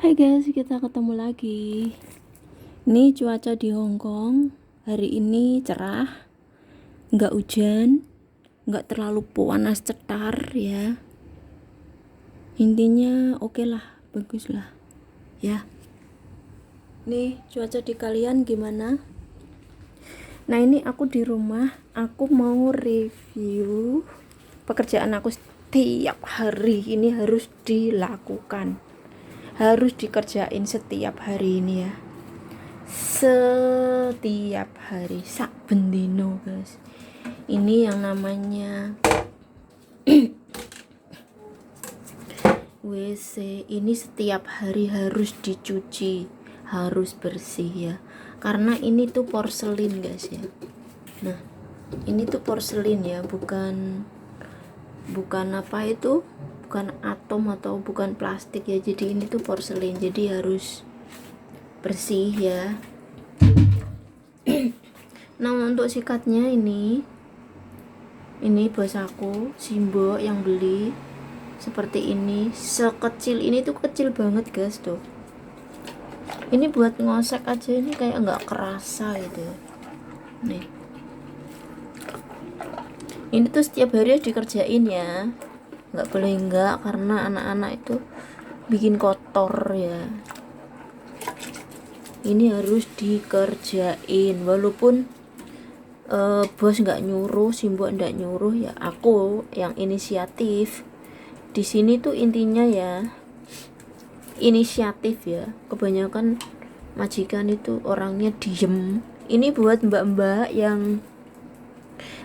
Hai guys, kita ketemu lagi. Ini cuaca di Hong Kong. Hari ini cerah, nggak hujan, nggak terlalu panas cetar ya. Intinya oke lah, bagus lah ya. Nih cuaca di kalian gimana? Nah ini aku di rumah, aku mau review pekerjaan aku setiap hari. Ini harus dilakukan, harus dikerjain setiap hari ini ya, setiap hari sak bendino guys. Ini yang namanya WC. Ini setiap hari harus dicuci, harus bersih ya, karena ini tuh porselin guys ya. Nah ini tuh porselin ya, bukan apa itu, bukan atom atau bukan plastik ya. Jadi ini tuh porselin, jadi harus bersih ya. Nah untuk sikatnya ini bos aku Simbo yang beli seperti ini, sekecil ini tuh, kecil banget guys tuh. Ini buat ngosek aja ini kayak nggak kerasa gitu. Nih ini tuh setiap hari harus dikerjain ya, nggak boleh enggak, karena anak-anak itu bikin kotor ya. Ini harus dikerjain walaupun bos nggak nyuruh, Simbo nggak nyuruh ya, aku yang inisiatif di sini tuh. Intinya ya inisiatif ya, kebanyakan majikan itu orangnya diem. Ini buat mbak-mbak yang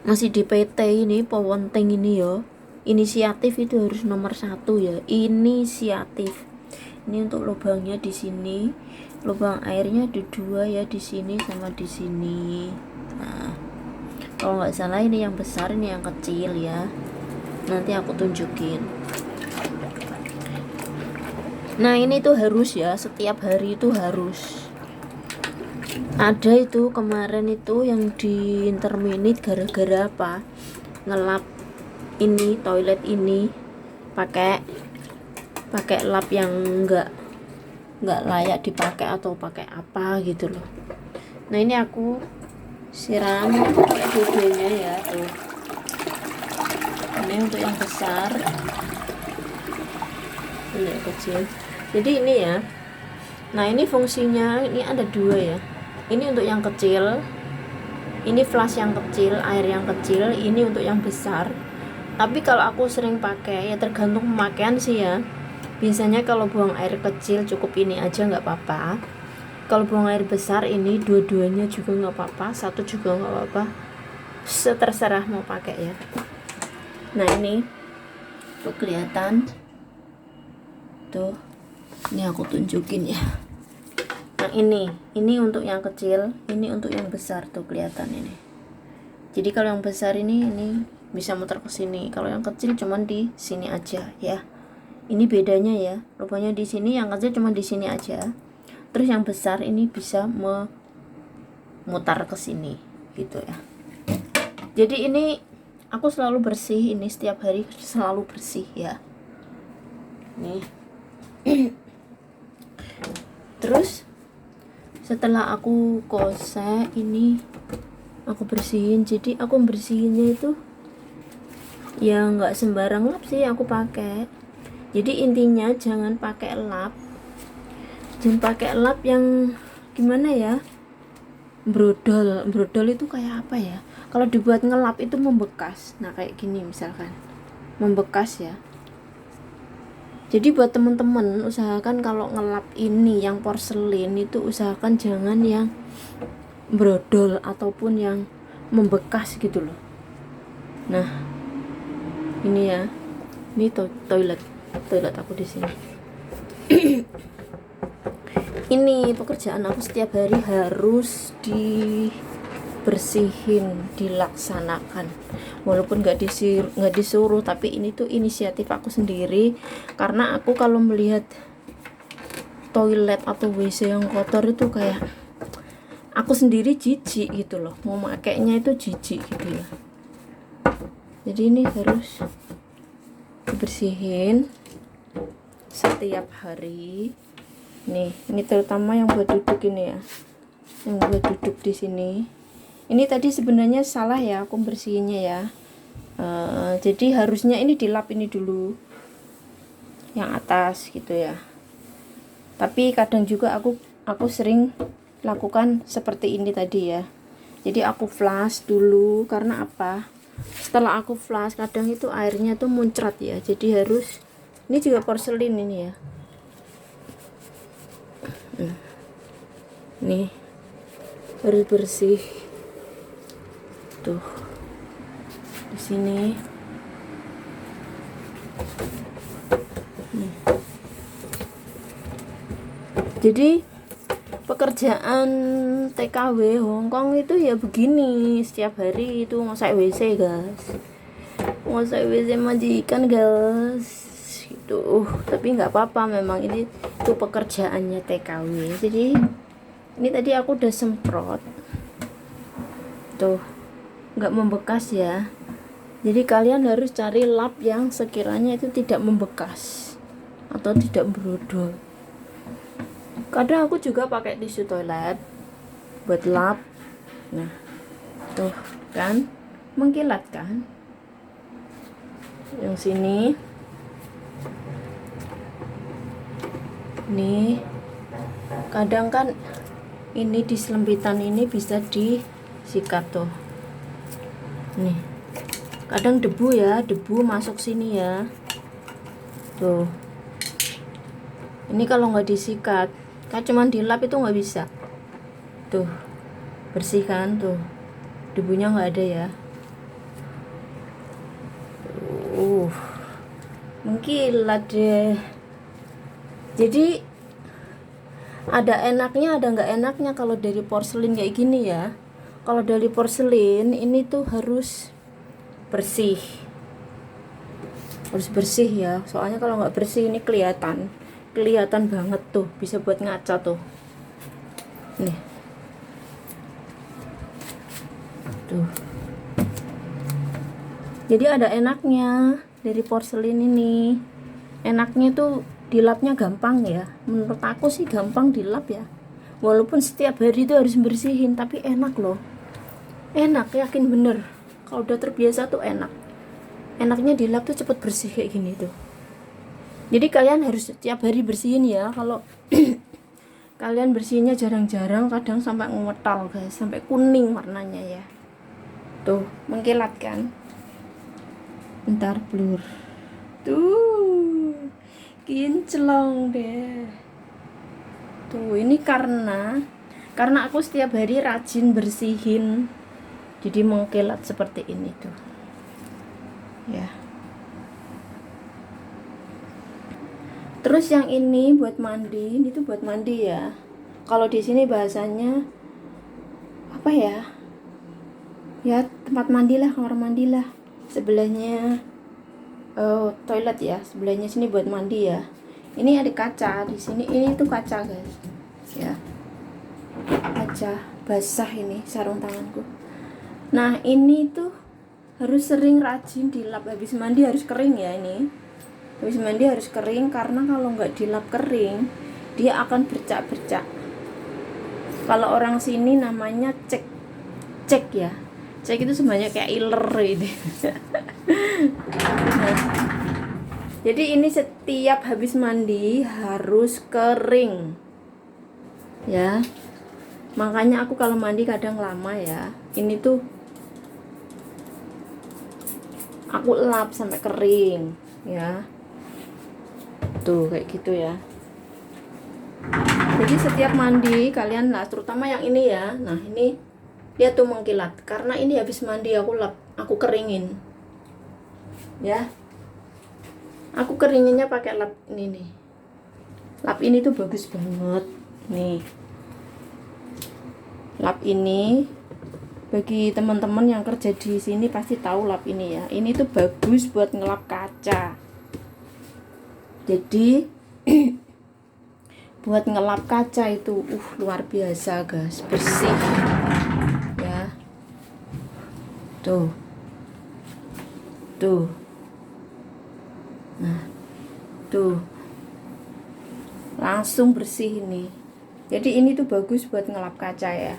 masih di PT ini, powonting ini ya, inisiatif itu harus nomor 1 ya, inisiatif. Ini untuk lubangnya di sini, lubang airnya ada 2 ya, di sini sama di sini. Nah kalau nggak salah ini yang besar, ini yang kecil ya, nanti aku tunjukin. Nah ini tuh harus ya, setiap hari itu harus ada. Itu kemarin itu yang di interminit gara-gara apa, ngelap ini toilet ini pakai lap yang nggak layak dipakai atau pakai apa gitu loh. Nah ini aku siram pakai dua-duanya ya tuh. Ini untuk yang besar, ini yang kecil. Jadi ini ya, nah ini fungsinya ini ada 2 ya. Ini untuk yang kecil, ini flash yang kecil, air yang kecil. Ini untuk yang besar. Tapi kalau aku sering pakai ya, tergantung pemakaian sih ya. Biasanya kalau buang air kecil cukup ini aja nggak apa-apa. Kalau buang air besar ini dua-duanya juga nggak apa-apa, satu juga nggak apa-apa, terserah mau pakai ya. Nah ini tuh kelihatan tuh, ini aku tunjukin ya. Nah ini untuk yang kecil, ini untuk yang besar tuh kelihatan ini. Jadi kalau yang besar ini bisa muter ke sini, kalau yang kecil cuman di sini aja ya. Ini bedanya ya, rupanya di sini yang kecil cuma di sini aja. Terus yang besar ini bisa memutar ke sini gitu ya. Jadi ini aku selalu bersih, ini setiap hari selalu bersih ya. Nih. Terus setelah aku kosek ini aku bersihin. Jadi aku bersihinnya itu ya nggak sembarang lap sih aku pakai. Jadi intinya jangan pakai lap yang gimana ya, brodol itu kayak apa ya, kalau dibuat ngelap itu membekas. Nah kayak gini misalkan membekas ya. Jadi buat teman-teman usahakan kalau ngelap ini yang porselin itu usahakan jangan yang brodol ataupun yang membekas gitu loh. Nah ini ya, ini toilet aku di sini. Ini pekerjaan aku setiap hari harus dibersihin, dilaksanakan. Walaupun nggak disuruh, tapi ini tuh inisiatif aku sendiri. Karena aku kalau melihat toilet atau WC yang kotor itu kayak aku sendiri jijik gitu loh, mau makainya itu jijik gitu ya. Jadi ini harus dibersihin setiap hari. Nih, ini terutama yang buat duduk ini ya, yang buat duduk di sini. Ini tadi sebenarnya salah ya aku bersihinnya ya. Jadi harusnya ini dilap ini dulu yang atas gitu ya. Tapi kadang juga aku sering lakukan seperti ini tadi ya. Jadi aku flush dulu, karena apa? Setelah aku flush kadang itu airnya tuh muncrat ya. Jadi harus, ini juga porselin ini ya. Nih harus bersih tuh di sini. Jadi pekerjaan TKW Hongkong itu ya begini, setiap hari itu masak WC guys, masak WC majikan guys gitu. Tapi nggak apa-apa, memang ini tuh pekerjaannya TKW. Jadi ini tadi aku udah semprot tuh, nggak membekas ya. Jadi kalian harus cari lap yang sekiranya itu tidak membekas atau tidak berodol. Kadang aku juga pakai tisu toilet buat lap. Nah, tuh kan mengkilat kan. Yang sini. Nih. Kadang kan ini di selempitan ini bisa disikat tuh. Nih. Kadang debu ya, debu masuk sini ya. Tuh. Ini kalau nggak disikat, kan cuman dilap itu nggak bisa. Tuh, bersihkan tuh, debunya nggak ada ya. Mengkilat deh. Jadi ada enaknya, ada nggak enaknya kalau dari porselin kayak gini ya. Kalau dari porselin ini tuh harus bersih, ya. Soalnya kalau nggak bersih ini kelihatan banget tuh, bisa buat ngaca tuh. Nih. Tuh. Jadi ada enaknya dari porselin ini. Enaknya tuh dilapnya gampang ya. Menurut aku sih gampang dilap ya. Walaupun setiap hari itu harus bersihin, tapi enak loh. Enak, yakin bener. Kalau udah terbiasa tuh enak. Enaknya dilap tuh cepet bersih kayak gini tuh. Jadi kalian harus setiap hari bersihin ya. Kalau kalian bersihinnya jarang-jarang, kadang sampai ngewetal guys, sampai kuning warnanya ya. Tuh, mengkilat kan? Bentar blur. Tuh, kinclong deh. Tuh, ini karena aku setiap hari rajin bersihin, jadi mengkilat seperti ini tuh. Ya. Terus yang ini buat mandi, ini tuh buat mandi ya. Kalau di sini bahasanya apa ya? Ya tempat mandi lah, kamar mandi lah. Sebelahnya toilet ya, sebelahnya sini buat mandi ya. Ini ada kaca di sini, ini tuh kaca guys. Ya. Kaca basah ini sarung tanganku. Nah, ini tuh harus sering rajin dilap, habis mandi harus kering ya ini. Habis mandi harus kering, karena kalau nggak dilap kering dia akan bercak-bercak. Kalau orang sini namanya cek ya. Cek itu sebenarnya kayak iler ini. Nah, jadi ini setiap habis mandi harus kering ya. Makanya aku kalau mandi kadang lama ya. Ini tuh aku lap sampai kering ya. Tuh kayak gitu ya. Jadi setiap mandi kalian lah, terutama yang ini ya. Nah, ini dia tuh mengkilat karena ini habis mandi aku lap, aku keringin. Ya. Aku keringinnya pakai lap ini nih. Lap ini tuh bagus banget. Nih. Lap ini bagi teman-teman yang kerja di sini pasti tahu lap ini ya. Ini tuh bagus buat ngelap kaca. Jadi buat ngelap kaca itu luar biasa guys, bersih ya. Tuh nah tuh langsung bersih ini. Jadi ini tuh bagus buat ngelap kaca ya.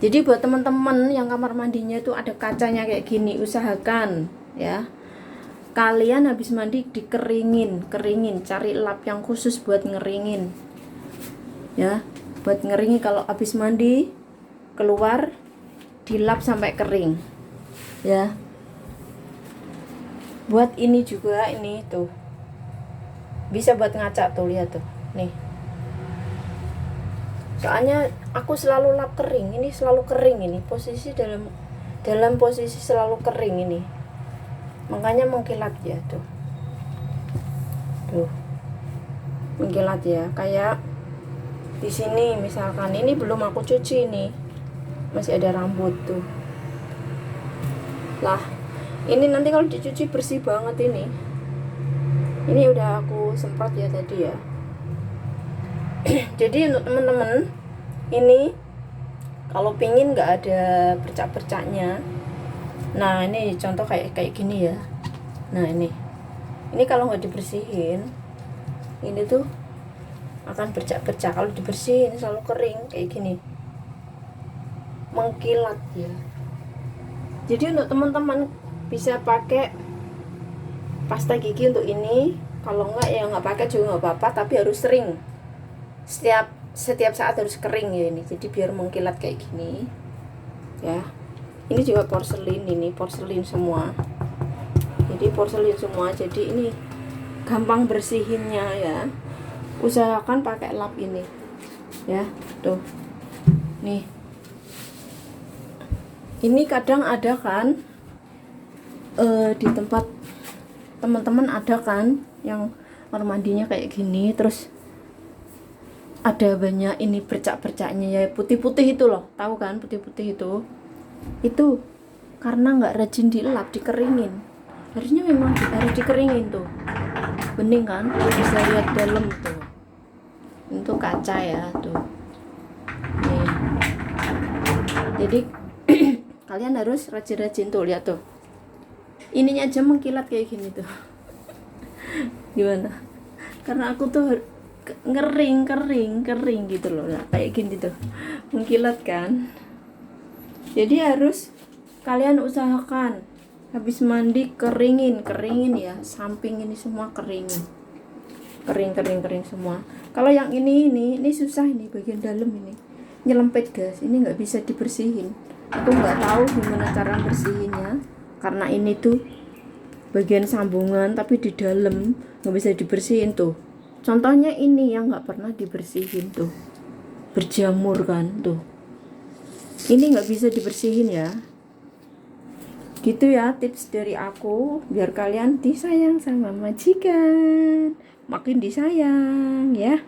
Jadi buat teman-teman yang kamar mandinya tuh ada kacanya kayak gini, usahakan ya, kalian habis mandi dikeringin, cari lap yang khusus buat ngeringin ya, buat ngeringin. Kalau habis mandi keluar dilap sampai kering ya. Buat ini juga, ini tuh bisa buat ngaca tuh, lihat tuh nih, soalnya aku selalu lap kering, ini selalu kering, ini posisi dalam posisi selalu kering ini, makanya mengkilat ya tuh mengkilat ya. Kayak di sini misalkan ini belum aku cuci, ini masih ada rambut tuh lah. Ini nanti kalau dicuci bersih banget ini udah aku semprot ya tadi ya. Jadi untuk teman-teman ini kalau pingin nggak ada bercak-bercaknya, nah ini contoh kayak gini ya. Nah ini kalau nggak dibersihin ini tuh akan bercak-bercak. Kalau dibersihin selalu kering kayak gini, mengkilat ya. Jadi untuk teman-teman bisa pakai pasta gigi untuk ini. Kalau enggak ya nggak pakai juga nggak apa-apa, tapi harus sering, setiap saat harus kering ya ini. Jadi biar mengkilat kayak gini ya. Ini juga porselin, ini porselin semua, jadi porselin semua. Jadi ini gampang bersihinnya ya. Usahakan pakai lap ini ya. Tuh nih, ini kadang ada kan di tempat teman-teman ada kan yang kamar mandinya kayak gini, terus ada banyak ini bercak-bercaknya ya, putih-putih itu loh, tahu kan putih-putih itu karena nggak rajin dilap, dikeringin. Harusnya memang harus dikeringin tuh, bening kan, bisa lihat dalam tuh, untuk kaca ya tuh nih. Jadi kalian harus rajin-rajin tuh, lihat tuh, ininya aja mengkilat kayak gini tuh. Gimana? Karena aku tuh kering gitu loh. Nah, kayak gini tuh mengkilat kan. Jadi harus kalian usahakan habis mandi keringin ya, samping ini semua keringin, kering semua. Kalau yang ini susah, ini bagian dalam ini nyelempet guys, ini nggak bisa dibersihin. Aku nggak tahu gimana cara bersihinnya, karena ini tuh bagian sambungan tapi di dalam nggak bisa dibersihin tuh. Contohnya ini yang nggak pernah dibersihin tuh, berjamur kan tuh, ini nggak bisa dibersihin ya. Gitu ya tips dari aku, biar kalian disayang sama majikan, makin disayang ya.